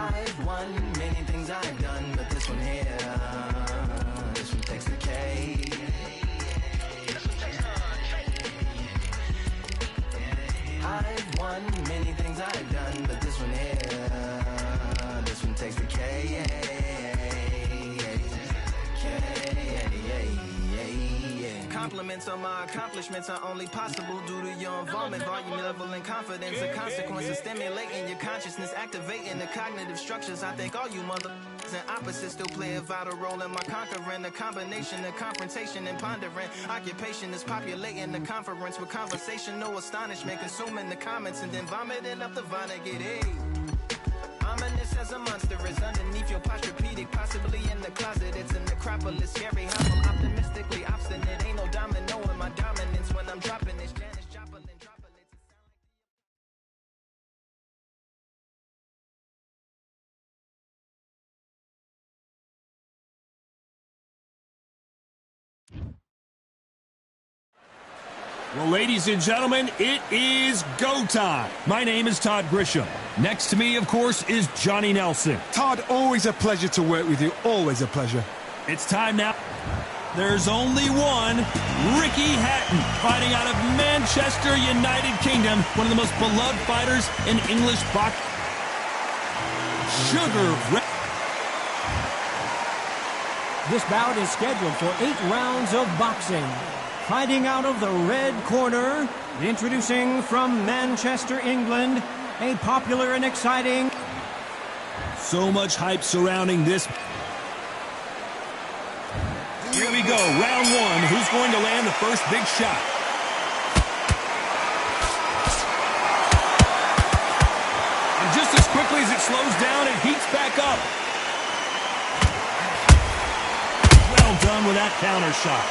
I've won many things I've done, but this one here, this one takes the cake. I've won many things I've done, but this one here, this one takes the cake. Compliments on my accomplishments are only possible due to your involvement, volume, level, and confidence. The consequences stimulating your consciousness, activating the cognitive structures. I think all you and opposites still play a vital role in my conquering. The combination of confrontation and pondering. Occupation is populating the conference with conversation, no astonishment, consuming the comments and then vomiting up the Vonnegut. Hey. Ominous as a monster is underneath your posturepedic, possibly in the closet. It's an necropolis, scary how I'm optimistically obstinate. Ain't no domino in my dominance when I'm dropping this. Janis Joplin droplets. Well, ladies and gentlemen, it is go time. My name is Todd Grisham. Next to me, of course, is Johnny Nelson. Todd, always a pleasure to work with you. Always a pleasure. It's time now. There's only one, Ricky Hatton, fighting out of Manchester, United Kingdom, one of the most beloved fighters in English boxing. This bout is scheduled for 8 rounds of boxing. Fighting out of the red corner, introducing from Manchester, England, a popular and exciting... So much hype surrounding this. Here we go, round one. Who's going to land the first big shot? And just as quickly as it slows down, it heats back up. Well done with that counter shot.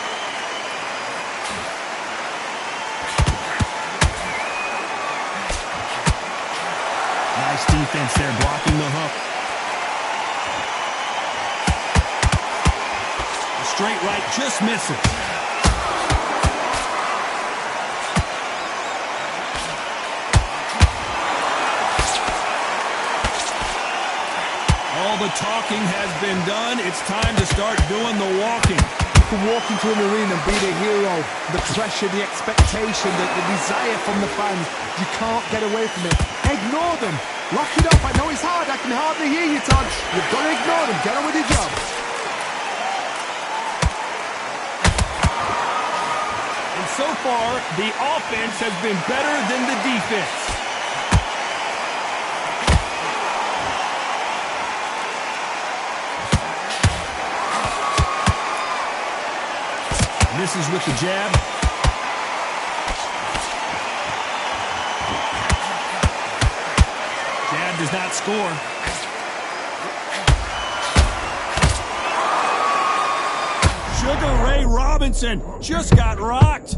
Nice defense there, blocking the hook. The straight right just misses. All the talking has been done. It's time to start doing the walking. You can walk into an arena and be the hero. The pressure, the expectation, the desire from the fans. You can't get away from it. Ignore them. Lock it up. I know it's hard. I can hardly hear you, Todd. You've got to ignore them. Get on with your job. And so far, the offense has been better than the defense. Misses with the jab. Jab does not score. Sugar Ray Robinson just got rocked.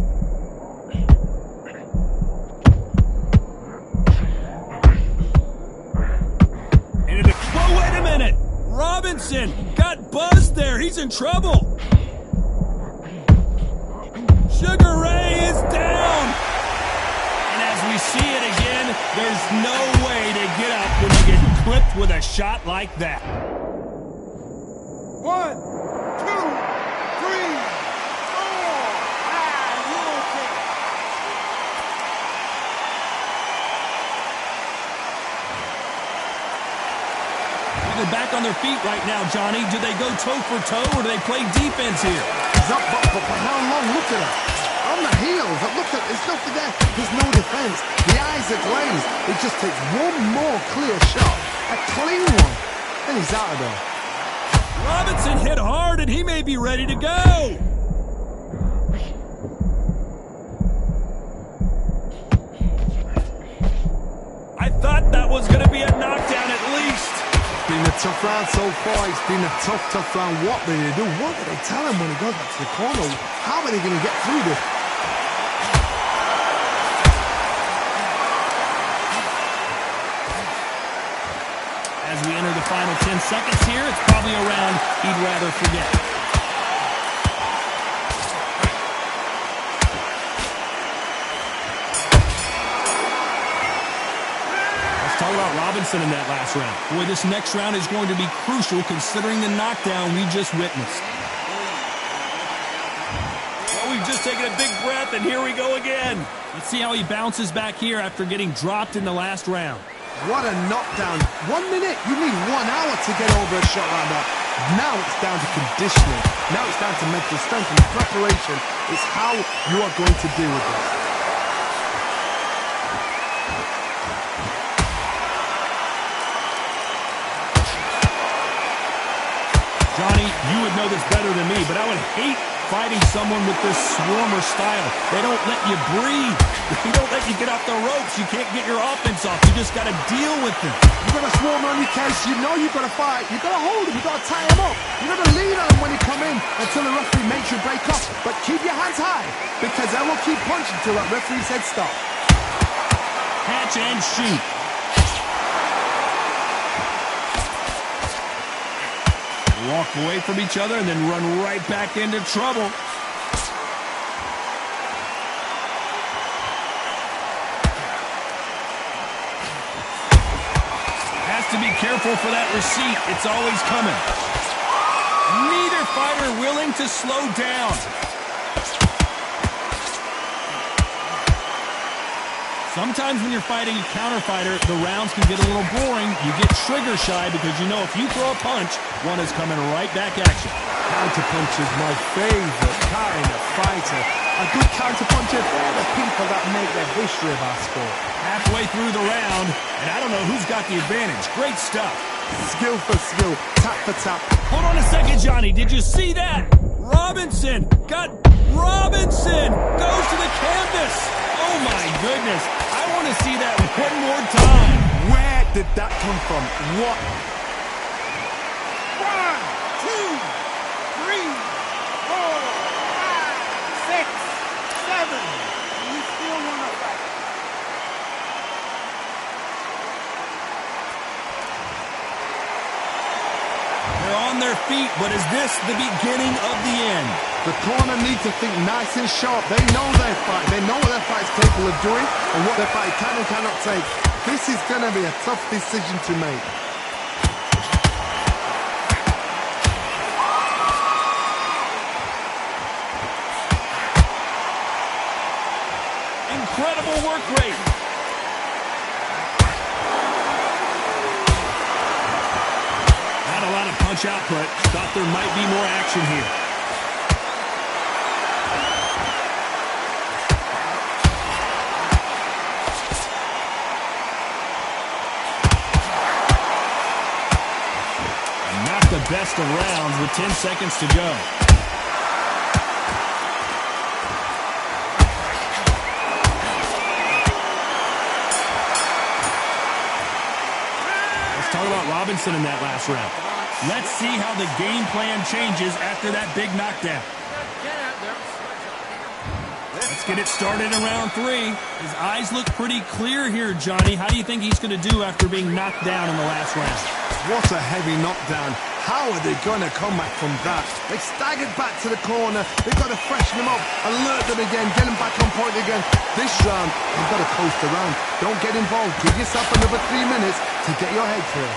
And whoa, wait a minute. Robinson got buzzed there. He's in trouble. Sugar Ray is down. And as we see it again, there's no way to get up when you get clipped with a shot like that. 1, 2, 3, 4. They're back on their feet right now, Johnny. Do they go toe for toe or do they play defense here? He's up, but for how long? Look at it. On the heels. Look at it. There's nothing there. There's no defense. The eyes are glazed. It just takes one more clear shot. A clean one. And he's out of there. Robinson hit hard and he may be ready to go. I thought that was going to be a knockdown at least. It's been a tough round so far. It's been a tough round. What do they do? What do they tell him when he goes back to the corner? How are they going to get through this? As we enter the final 10 seconds here, it's probably a round he'd rather forget. talk about Robinson in that last round. Boy, this next round is going to be crucial considering the knockdown we just witnessed. Well, we've just taken a big breath, and here we go again. Let's see how he bounces back here after getting dropped in the last round. What a knockdown. 1 minute, you need 1 hour to get over a shot like that. Now it's down to conditioning. Now it's down to mental strength and preparation. It's how you are going to deal with this. Johnny, you would know this better than me, but I would hate fighting someone with this swarmer style. They don't let you breathe. They don't let you get off the ropes. You can't get your offense off. You just got to deal with them. You've got a swarmer on your case. You know you've got to fight. You've got to hold him. You've got to tie him up. You've got to lean on him when you come in until the referee makes you break off. But keep your hands high, because they will keep punching until that referee said stop. Catch and shoot. Walk away from each other and then run right back into trouble. Has to be careful for that receipt. It's always coming. Neither fighter willing to slow down. Sometimes when you're fighting a counter fighter, the rounds can get a little boring. You get trigger shy because you know if you throw a punch, one is coming right back at you. Counter punch is my favorite kind of fighter. A good counter puncher, they're the people that make the history of our sport. Halfway through the round, and I don't know who's got the advantage. Great stuff. Skill for skill, tap for tap. Hold on a second, Johnny. Did you see that? Robinson Robinson goes to the canvas. Oh my goodness. I want to see that one more time. Where did that come from? What? 1, 2, 3, 4, 5, 6, 7. You still want to fight? They're on their feet, but is this the beginning of the end? The corner needs to think nice and sharp. They know their fight. They know what their fight's capable of doing and what their fight can and cannot take. This is going to be a tough decision to make. Incredible work rate. Not a lot of punch output. Thought there might be more action here. The best of rounds with 10 seconds to go. Let's talk about Robinson in that last round. Let's see how the game plan changes after that big knockdown. Let's get it started in round 3. His eyes look pretty clear here, Johnny. How do you think he's going to do after being knocked down in the last round? What a heavy knockdown. How are they going to come back from that? They've staggered back to the corner. They've got to freshen them up, alert them again, get them back on point again. This round, you've got to coast around. Don't get involved. Give yourself another 3 minutes to get your head clear.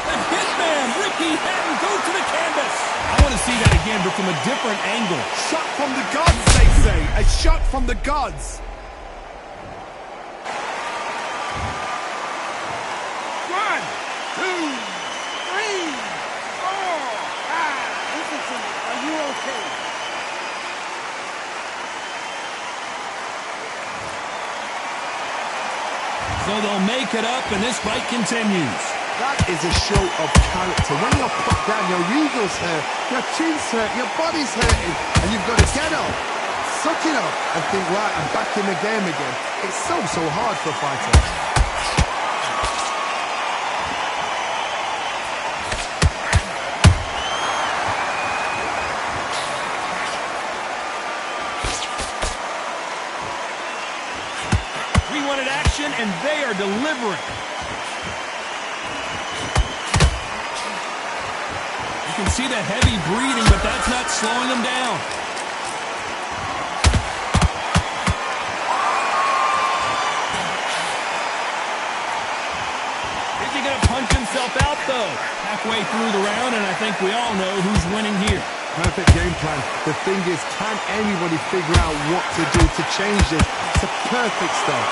The hitman, Ricky Hatton, goes to the canvas. I want to see that again, but from a different angle. Shot from the gods, they say. A shot from the gods. 1, 2, 3, 4, 5. Listen to me. Are you okay? So they'll make it up, and this fight continues. That is a show of character. When you're put down, your ego's hurt, your chin's hurt, your body's hurting, and you've got to get up, suck it up, and think, right, I'm back in the game again. It's so hard for a fighter. We wanted action, and they are delivering. You can see the heavy breathing, but that's not slowing them down. he going to punch himself out, though? Halfway through the round, and I think we all know who's winning here. Perfect game plan. The thing is, can anybody figure out what to do to change this? It's a perfect start.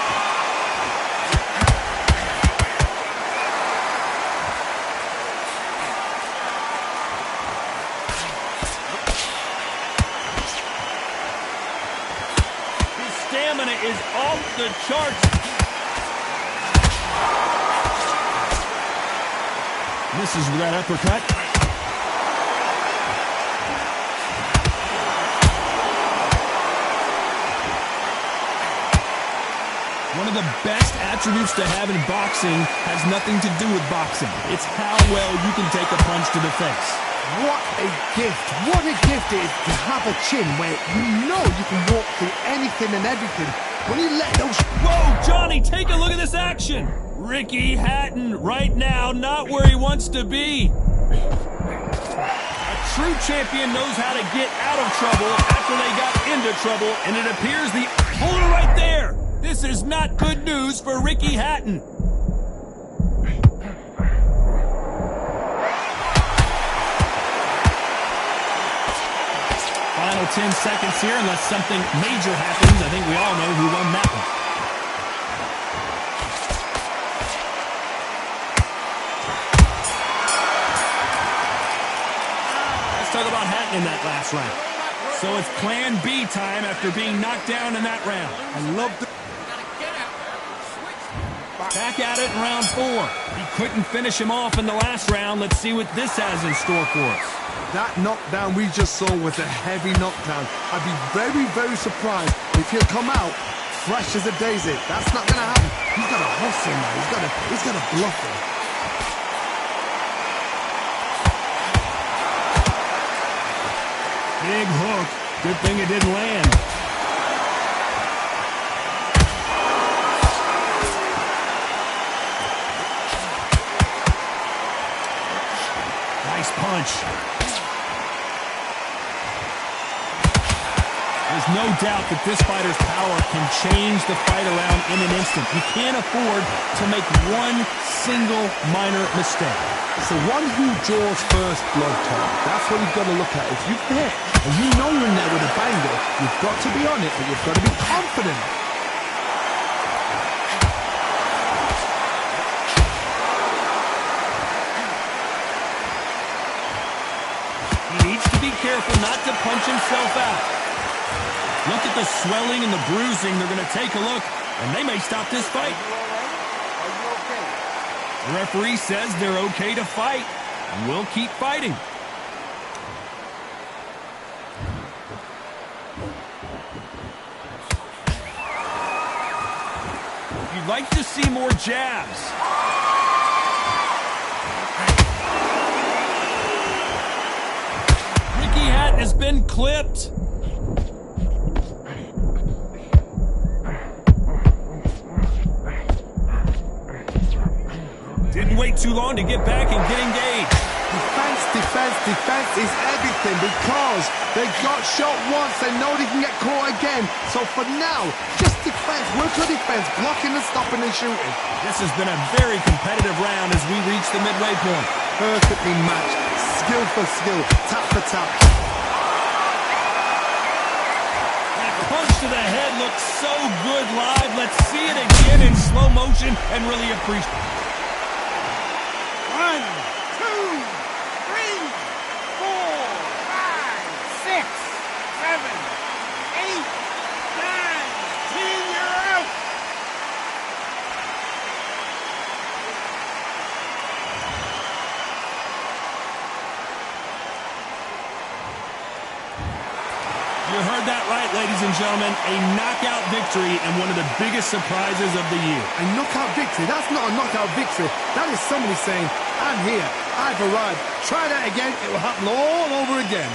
Stamina is off the charts. Misses with that uppercut. One of the best attributes to have in boxing has nothing to do with boxing. It's how well you can take a punch to the face. What a gift. What a gift it is to have a chin where you know you can walk through anything and everything. When you let those... Whoa, Johnny, take a look at this action. Ricky Hatton right now not where he wants to be. A true champion knows how to get out of trouble after they got into trouble, and it appears the... Hold it right there. This is not good news for Ricky Hatton. Final 10 seconds here, unless something major happens. I think we all know who won that one. Let's talk about Hatton in that last round. So it's plan B time after being knocked down in that round. I love the... Back at it in round 4. He couldn't finish him off in the last round. Let's see what this has in store for us. That knockdown we just saw was a heavy knockdown. I'd be very, very surprised if he'll come out fresh as a daisy. That's not going to happen. He's got to hustle now. He's got to bluff him. Big hook. Good thing it didn't land. Nice punch. There's no doubt that this fighter's power can change the fight around in an instant. You can't afford to make one single minor mistake. It's the one who draws first blood, Tom. That's what you've got to look at. If you've hit and you know you're in there with a banger, you've got to be on it, but you've got to be confident. He needs to be careful not to punch himself out. Look at the swelling and the bruising. They're going to take a look, and they may stop this fight. The referee says they're okay to fight, and we'll keep fighting. You'd like to see more jabs. Ricky Hatton has been clipped. Didn't wait too long to get back and get engaged. Defense, defense, defense is everything because they got shot once. They know they can get caught again. So for now, just defense, work your defense, blocking and stopping and shooting. This has been a very competitive round as we reach the midway point. Perfectly matched, skill for skill, tap for tap. That punch to the head looks so good live. Let's see it again in slow motion and really appreciate it. 1, 2, 3, 4, 5, 6, 7, 8, 9, 10, you're out! You heard that right, ladies and gentlemen. A knockout victory and one of the biggest surprises of the year. A knockout victory? That's not a knockout victory. That is somebody saying, I'm here, I've arrived. Try that again, it will happen all over again.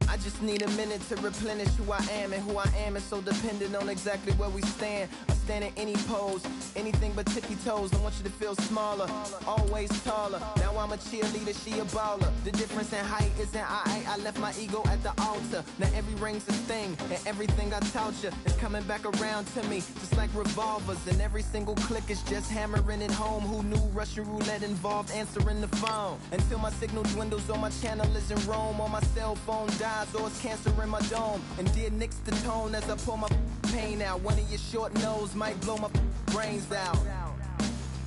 I just need a minute to replenish who I am, and who I am is so dependent on exactly where we stand. I stand in any pose, anything but tippy toes. I want you to feel smaller, always taller. Now I'm a cheerleader, she a baller. The difference in height isn't I left my ego at the altar. Now every ring's a thing, and everything I taught you is coming back around to me, just like revolvers. And every single click is just hammering it home. Who knew Russian roulette involved answering the phone? Until my signal dwindles or my channel is in Rome, or my cell phone dies, or it's cancer in my dome. And dear nicks the tone as I pull my pain out. One of your short nose might blow my brains out,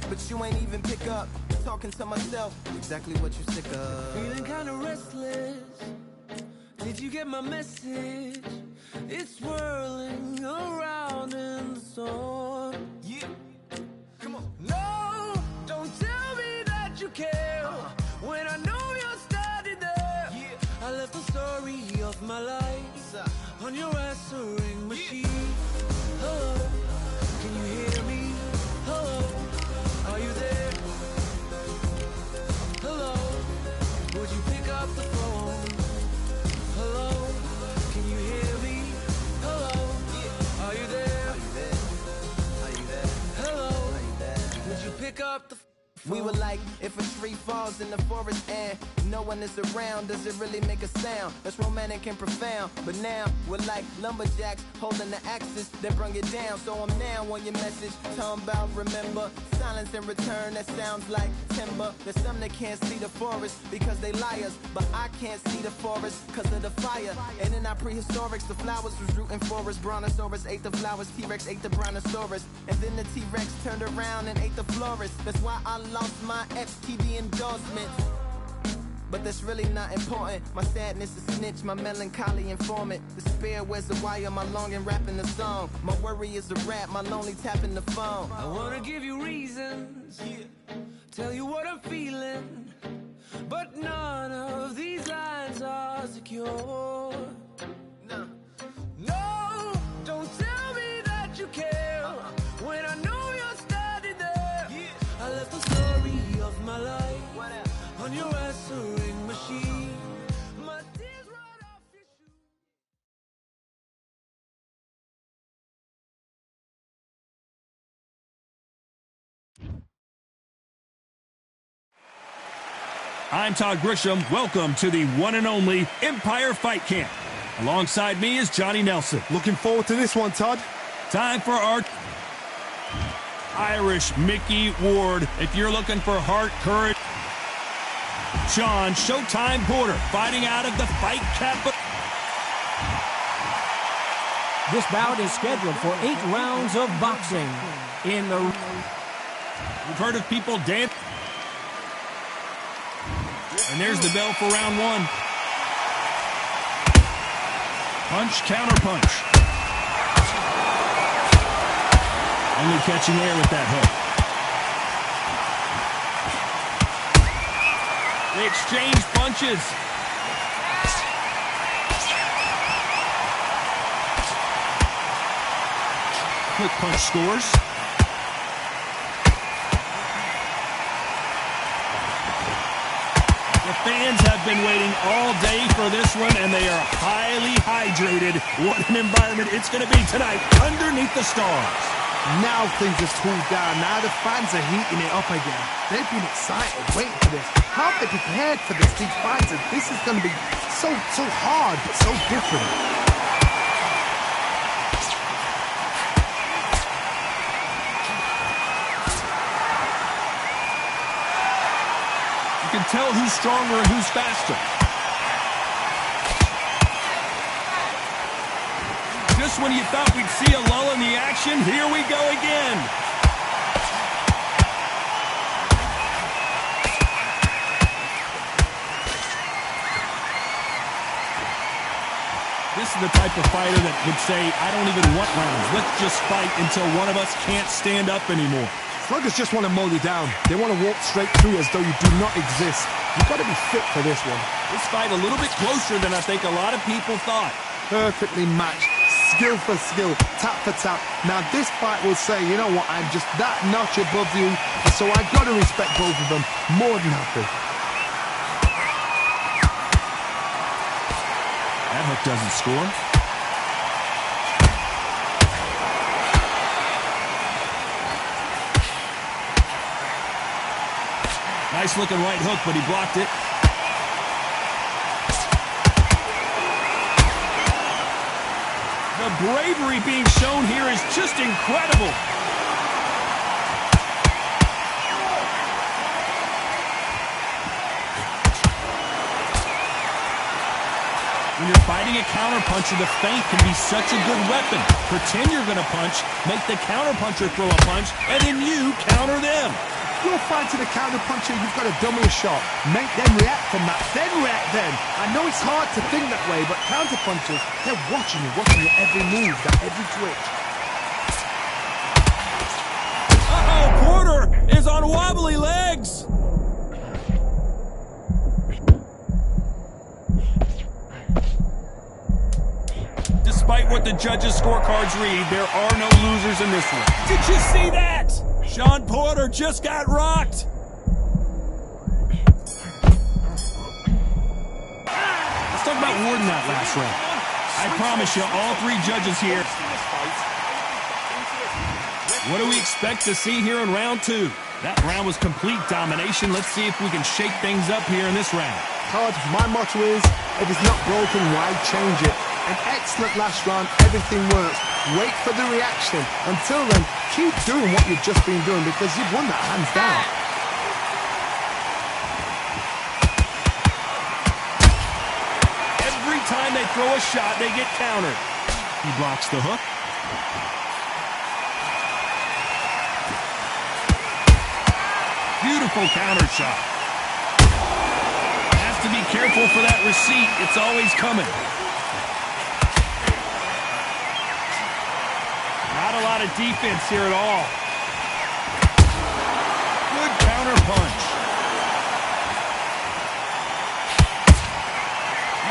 but you ain't even pick up. Talking to myself, exactly what you sick of. Feeling kinda restless. Did you get my message? It's swirling around in the storm. Yeah, come on. No, don't tell me that you care when I know you're standing there. Yeah. I left the story of my life on your answering machine. Hello, can you hear me? Hello, are you there? Hello, would you pick up the phone? Hello, can you hear me? Hello, are you there? Are you there? Hello, would you pick up the phone? We were like, if a tree falls in the forest and no one is around, does it really make a sound? That's romantic and profound. But now we're like lumberjacks holding the axes that bring it down. So I'm now on your message, talking about remember. Silence in return, that sounds like timber. There's some that can't see the forest because they liars, but I can't see the forest because of the fire. And in our prehistorics, the flowers was rooting for us. Brontosaurus ate the flowers, T-Rex ate the Brontosaurus, and then the T-Rex turned around and ate the florist. That's why I lost my FTD endorsement, but that's really not important. My sadness is snitch, my melancholy informant. Despair wears the wire, my longing rapping the song. My worry is the rap, my lonely tapping the phone. I wanna give you reasons, tell you what I'm feeling, but none of these lines are secure. No, don't tell me that you care when I know you're standing there. I left the story of my life on your answering machine. My tears right off your shoes. I'm Todd Grisham. Welcome to the one and only Empire Fight Camp. Alongside me is Johnny Nelson. Looking forward to this one, Todd. Time for our Irish Mickey Ward. If you're looking for heart, courage, Sean Showtime Porter fighting out of the fight capital. This bout is scheduled for 8 rounds of boxing. We've heard of people dance. And there's the bell for round 1. Punch, counter punch. Only catching air with that hook. They exchange punches. Quick punch scores. The fans have been waiting all day for this one, and they are highly hydrated. What an environment it's going to be tonight underneath the stars. Now things have cooled down. Now the fans are heating it up again. They've been excited, waiting for this. How have they prepared for this, these fans? And this is going to be so hard, but so different. You can tell who's stronger and who's faster. Just when you thought we'd see a lull in the action, here we go again. This is the type of fighter that would say, I don't even want rounds. Let's just fight until one of us can't stand up anymore. Sluggers just want to mow you down. They want to walk straight through as though you do not exist. You've got to be fit for this one. This fight a little bit closer than I think a lot of people thought. Perfectly matched. Skill for skill, tap for tap. Now this fight will say, you know what, I'm just that notch above you, so I've got to respect both of them more than happy. That doesn't score. Nice looking right hook, but he blocked it. The bravery being shown here is just incredible. When you're fighting a counterpuncher, the feint can be such a good weapon. Pretend you're going to punch, make the counterpuncher throw a punch, and then you counter them. You're fighting a counterpuncher, you've got to dummy a shot. Make them react from that, then react then. I know it's hard to think that way, but counterpunchers, they're watching your every move, that every twitch. Uh-oh, Porter is on wobbly legs. Despite what the judges' scorecards read, there are no losers in this one. Did you see that? Sean Porter just got rocked. Let's talk about Warden that last round. I promise you, all three judges here. What do we expect to see here in round two? That round was complete domination. Let's see if we can shake things up here in this round. Todd, my motto is, if it's not broken, why change it? An excellent last round, everything works. Wait for the reaction. Until then, keep doing what you've just been doing because you've won that hands down. Every time they throw a shot, they get countered. He blocks the hook. Beautiful counter shot. Has to be careful for that receipt. It's always coming. Not a lot of defense here at all. Good counter punch.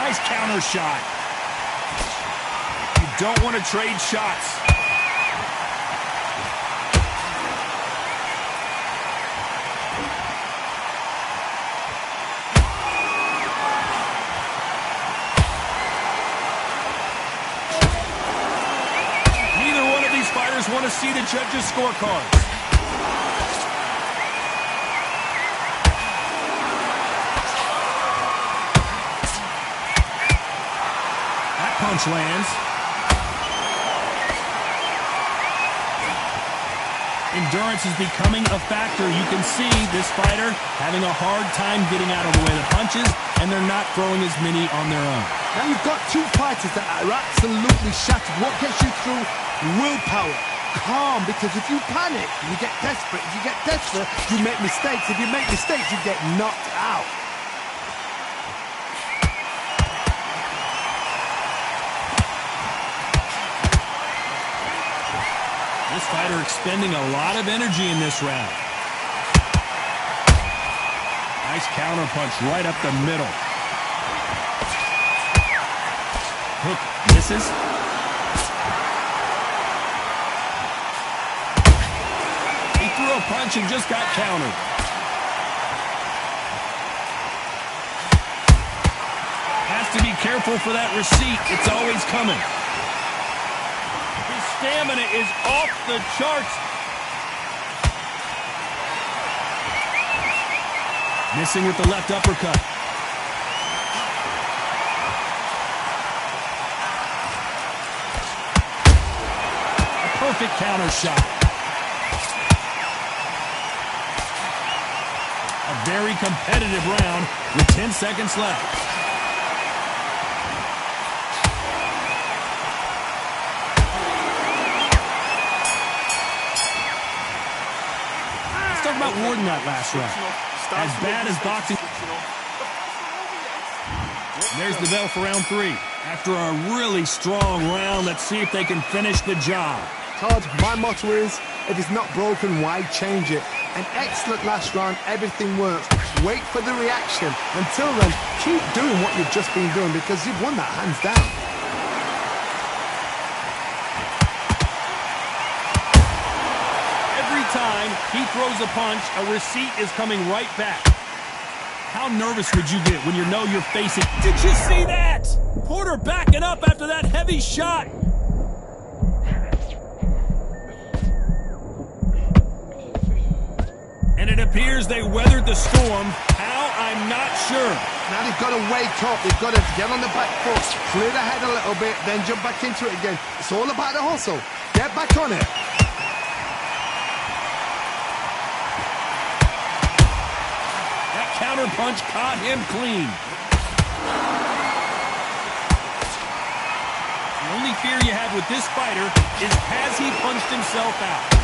Nice counter shot. You don't want to trade shots. Want to see the judges' scorecards. That punch lands. Endurance is becoming a factor. You can see this fighter having a hard time getting out of the way of the punches, and they're not throwing as many on their own. Now you've got two fighters that are absolutely shattered. What gets you through? Willpower. Calm, because if you panic, you get desperate. If you get desperate, you make mistakes. If you make mistakes, you get knocked out. This fighter expending a lot of energy in this round. Nice counter punch right up the middle. Hook misses. Threw a punch and just got countered. Has to be careful for that receipt. It's always coming. His stamina is off the charts. Missing with the left uppercut. A perfect counter shot. A very competitive round with 10 seconds left. Let's talk about Warden that last round. As bad as boxing. There's the bell for round three. After a really strong round, let's see if they can finish the job. Todd, my motto is, if it's not broken, why change it? An excellent last round, everything works. Wait for the reaction. Until then, keep doing what you've just been doing because you've won that hands down. Every time he throws a punch, a receipt is coming right back. How nervous would you get when you know you're facing... Did you see that? Porter backing up after that heavy shot. And it appears they weathered the storm. How? I'm not sure. Now they've got to wake up. They've got to get on the back foot, clear the head a little bit, then jump back into it again. It's all about the hustle. Get back on it. That counter punch caught him clean. The only fear you have with this fighter is has he punched himself out?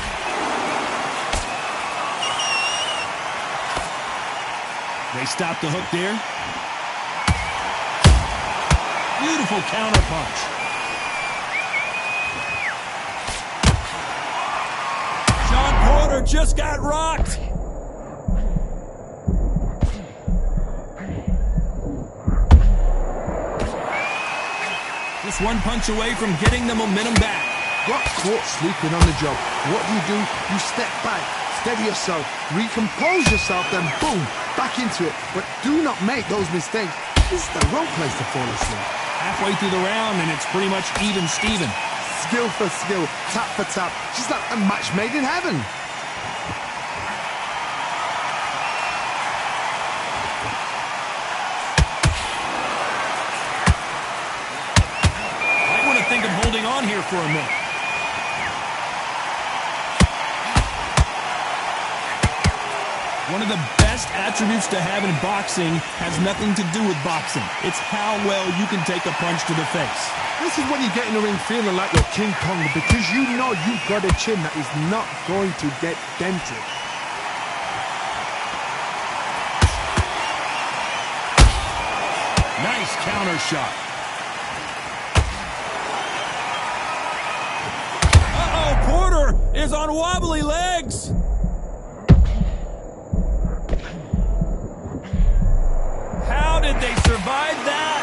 They stopped the hook there. Beautiful counter punch. Sean Porter just got rocked. Just one punch away from getting the momentum back. Got caught sleeping on the job. What do? You step back, steady yourself, recompose yourself, then boom, back into it. But do not make those mistakes. This is the wrong place to fall asleep. Halfway through the round, and it's pretty much even Steven. Skill for skill, tap for tap. Just like a match made in heaven. Might want to think of holding on here for a minute. One of the best attributes to have in boxing has nothing to do with boxing. It's how well you can take a punch to the face. This is when you get in the ring feeling like you're King Kong because you know you've got a chin that is not going to get dented. Nice counter shot. Uh-oh, Porter is on wobbly legs. How did they survive that?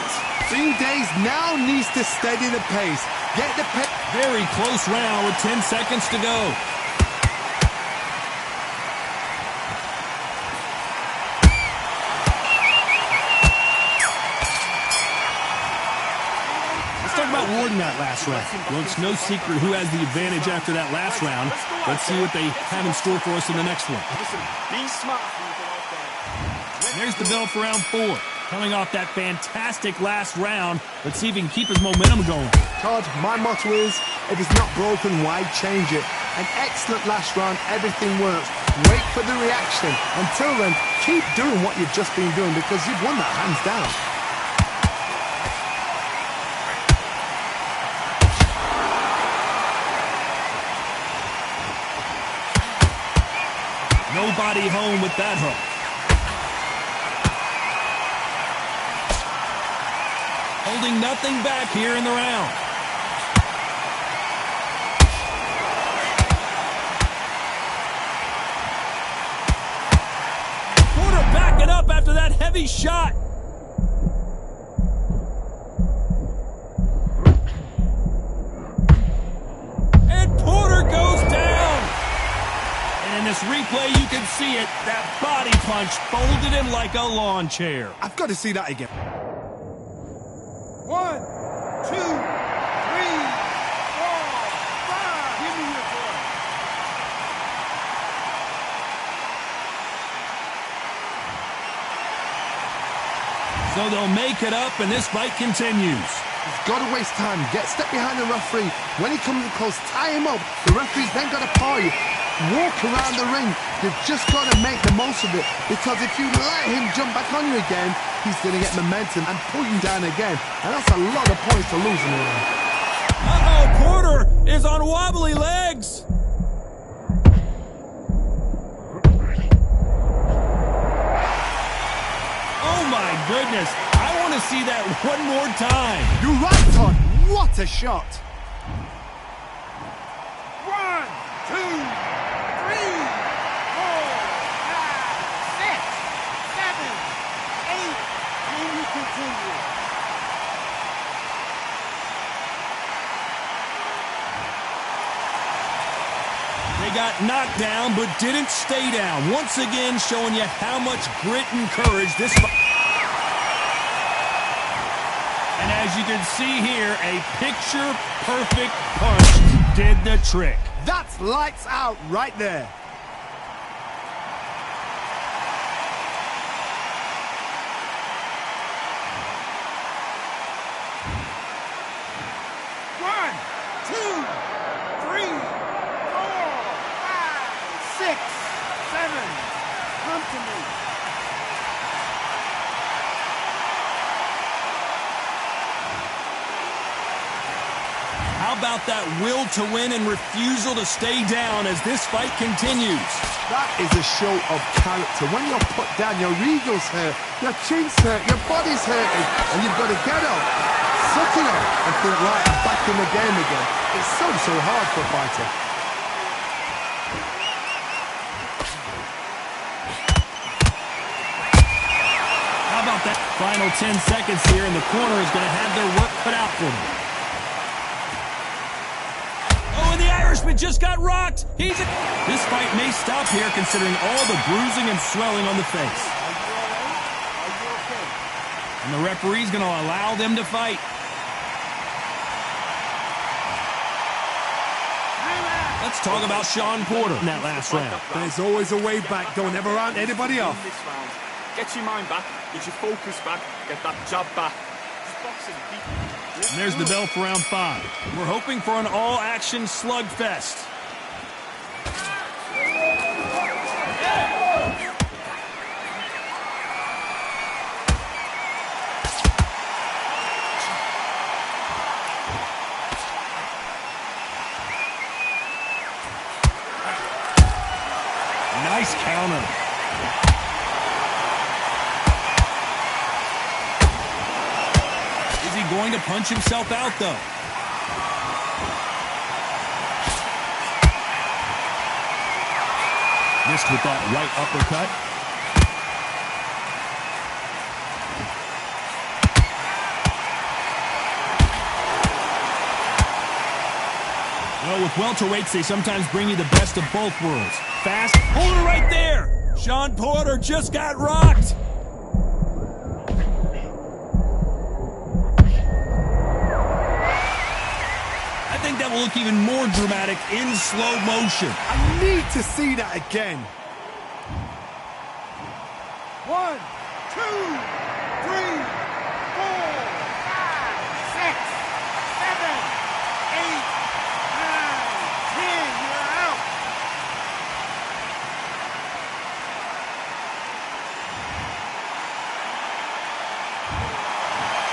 Fiend Days now needs to steady the pace. Get the pace. Very close round with 10 seconds to go. Let's talk about Warden that last round. Well, it's no secret who has the advantage after that last round. Let's see what they have in store for us in the next one. Be smart. There's the bell for round 4. Coming off that fantastic last round, let's see if he can keep his momentum going. Todd, my motto is, if it's not broken, why change it? An excellent last round, everything works. Wait for the reaction. Until then, keep doing what you've just been doing because you've won that hands down. Nobody home with that hook. Holding nothing back here in the round. Porter backing up after that heavy shot. And Porter goes down. And in this replay, you can see it. That body punch folded him like a lawn chair. I've got to see that again. 1, 2, 3, 4, 5. Give me your boy. So they'll make it up, and this fight continues. He's got to waste time. Step behind the referee. When he comes close, tie him up. The referee's then got to paw you. Walk around the ring. You've just got to make the most of it. Because if you let him jump back on you again, he's going to get momentum and pull you down again. And that's a lot of points to lose in the ring. Uh-oh, Porter is on wobbly legs. Oh, my goodness. I want to see that one more time. You're right, Todd. What a shot. 1, 2, 3, 4, 5, 6, 7, 8. And you continue. They They got knocked down but didn't stay down. Once again, showing you how much grit and courage this fight. And as you can see here, a picture-perfect punch did the trick. That's lights out right there. One, two, three, four, five, six, seven. Come to me. How about that will to win and refusal to stay down as this fight continues? That is a show of character. When you're put down, your ego's hurt, your chin's hurt, your body's hurting, and you've got to get up, suck it up, and think, right, I'm back in the game again. It's so hard for a fighter. How about that final 10 seconds here, and the corner is going to have their work cut out for them. Oh, and the Irishman just got rocked. This fight may stop here considering all the bruising and swelling on the face. And the referee's going to allow them to fight. Let's talk about Sean Porter in that last round. There's always a way back. Don't ever round anybody off. Get your mind back, get your focus back, get that jab back. And there's the bell for round 5. We're hoping for an all-action slugfest. Nice counter. Is he going to punch himself out, though? Missed with that right uppercut. Well, with welterweights, they sometimes bring you the best of both worlds. Fast. Hold it right there. Sean Porter just got rocked. I think that will look even more dramatic in slow motion. I need to see that again. 1, 2, 3, 4, 5, 6, 7, 8, 9, 10. You're out.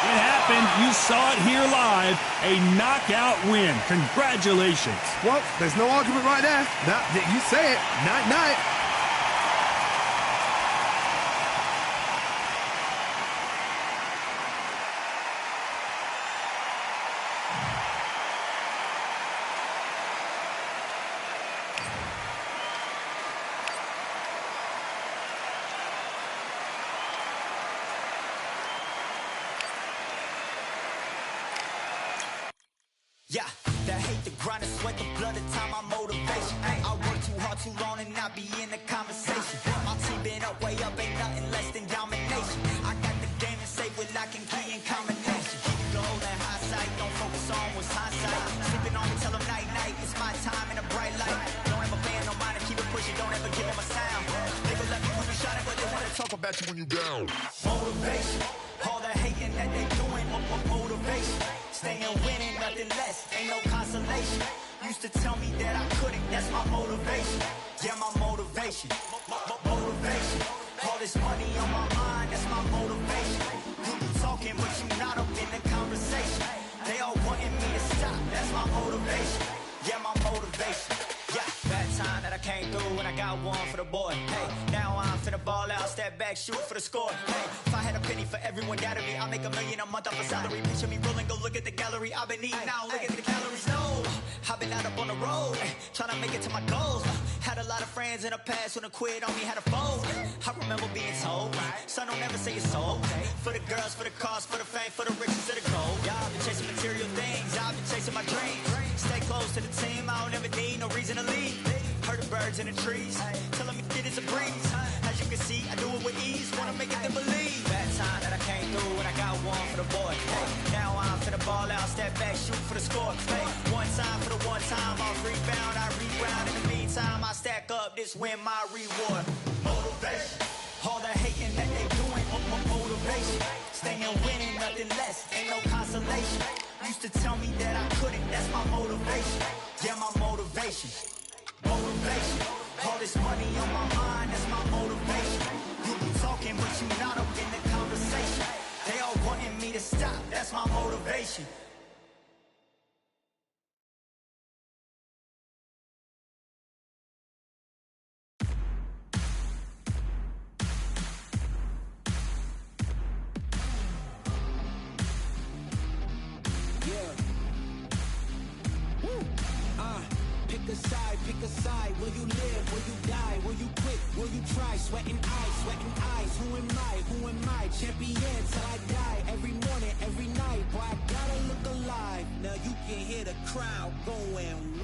It happened. You saw it here live. A knockout win. Congratulations. Well, there's no argument right there. You say it. Night-night. Yeah, that hate, the grind, the sweat, the blood, the time, my motivation. I work too hard, too long, and not be in the conversation. My team been up, way up, ain't nothing less than domination. I got the game and safe with lock and key and combination. Keep it gold and high sight, don't focus on what's hindsight. Sleeping on me, tell them night, night, it's my time in a bright light. Don't ever bend no mind and keep it pushing, don't ever give them a sound. They gon' let me when you shining, but they wanna talk about you when you down. Motivation, all the hating that they doing, motivation. Staying winning, nothing less, ain't no consolation. Used to tell me that I couldn't, that's my motivation. Yeah, my motivation, motivation. All this money on my mind, that's my motivation. You talking, but you not up in the conversation. They all wanting me to stop, that's my motivation. Yeah, my motivation. Yeah, bad time that I came through and I got one for the boy. Hey, now I'm finna ball out, step back, shoot for the score. Hey, if I had a penny for everyone doubted me, I'll make $1 million a month off a salary. Picture me rolling, go look at the gallery. I've been eating now, look at the calories. No, I've been out up on the road, trying to make it to my goals. Had a lot of friends in the past when I quit on me, had a fold. I remember being told, son, don't ever say it's sold. For the girls, for the cars, for the fame, for the riches, for the gold. Yeah, I've been chasing material things, I've been chasing my dreams. Stay close to the team, I don't ever need no reason to leave. Heard the birds in the trees, tell them it is a breeze. As you can see, I do it with ease, wanna make it them believe. Bad time that I came through and I got one for the boy. Hey, now I'm finna ball out, step back, shoot for the score. Hey, one time for the one time, I'll rebound, I reground. In the meantime, I stack up, this win my reward. Motivation, all the hating that they doing, motivation. Staying winning, nothing less, ain't no consolation. Used to tell me that I couldn't, that's my motivation. Yeah, my motivation. Motivation, all this money on my mind, that's my motivation. You be talking, but you not up in the conversation. They all wanting me to stop, that's my motivation. Pick a side, will you live, will you die, will you quit, will you try, sweating eyes, who am I, champion till I die, every morning, every night, boy I gotta look alive, now you can hear the crowd going